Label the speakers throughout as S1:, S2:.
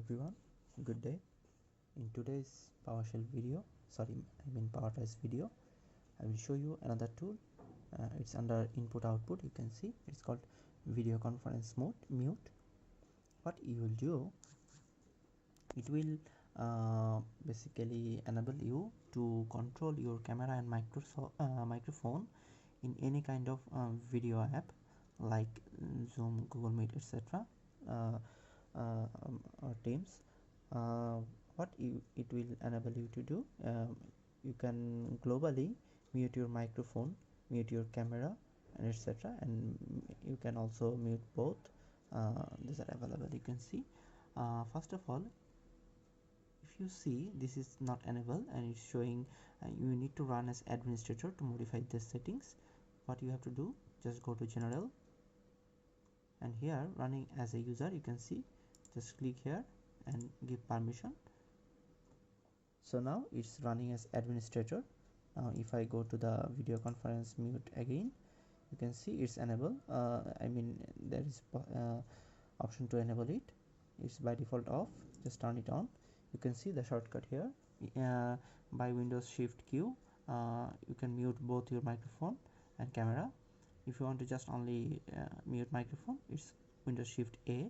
S1: everyone, good day. In today's PowerToys video, PowerToys video, I will show you another tool. It's under input output. You can see it's called video conference mode mute. What you will do, it will basically enable you to control your camera and microphone in any kind of video app like Zoom, Google Meet, etc. Or Teams. What it will enable you to do, you can globally mute your microphone, mute your camera, and etc. And you can also mute both. These are available. You can see. First of all, if you see, this is not enabled and it's showing you need to run as administrator to modify these settings. What you have to do, just go to general, and here running as a user, you can see, just click here and give permission. So now it's running as administrator. Now if I go to the video conference mute again, you can see it's enabled. There is option to enable it. It's by default off. Just turn it on. You can see the shortcut here. By Windows Shift Q, you can mute both your microphone and camera. If you want to just only mute microphone, it's Windows Shift A,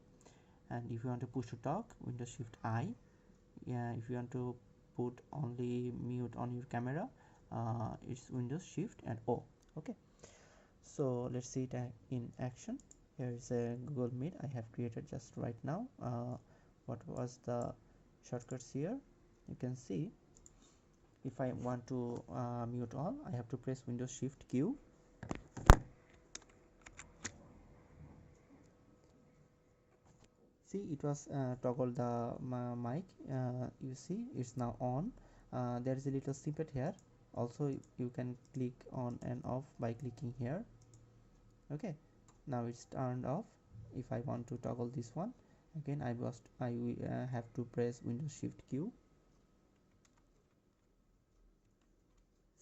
S1: and if you want to push to talk, Windows Shift I. If you want to put only mute on your camera, it's Windows Shift and O. Okay, so let's see it in action. Here is a Google Meet I have created just right now. What was the shortcuts here? You can see, if I want to mute all, I have to press Windows Shift Q. See, it was toggle the mic. You see it's now on. There is a little snippet here. Also you can click on and off by clicking here. Okay, now it's turned off. If I want to toggle this one again, I have to press Windows Shift Q.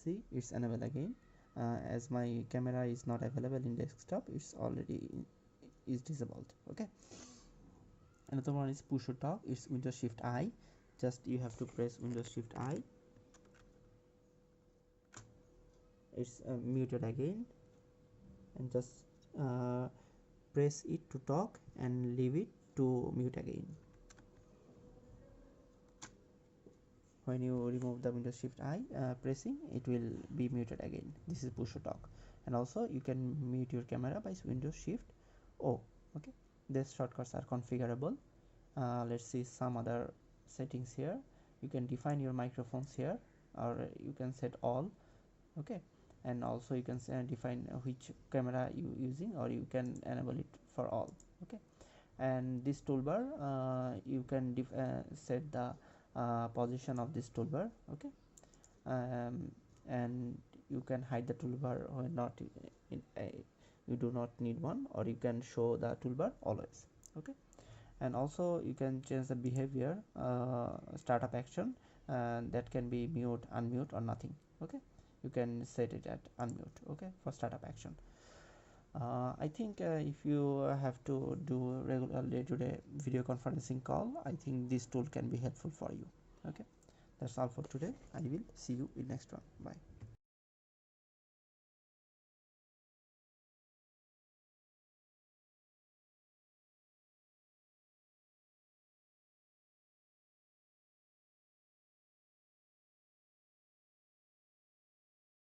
S1: See, it's enabled again. As my camera is not available in desktop, it's already is disabled. Okay, another one is push to talk. It's Windows Shift I. Just you have to press Windows Shift I. It's muted again, and just press it to talk and leave it to mute again. When you remove the Windows Shift I pressing, it will be muted again. This is push to talk. And also you can mute your camera by Windows Shift O. Okay, these shortcuts are configurable. Let's see some other settings here. You can define your microphones here, or you can set all. Okay, and also you can define which camera you using, or you can enable it for all. Okay, and this toolbar, you can set the position of this toolbar. Okay, and you can hide the toolbar when not you do not need one, or you can show the toolbar always. Okay, and also you can change the behavior, startup action, that can be mute, unmute, or nothing. Okay, you can set it at unmute. Okay, for startup action. I think if you have to do regular day-to-day video conferencing call, I think this tool can be helpful for you. Okay, that's all for today. I will see you in next one. Bye.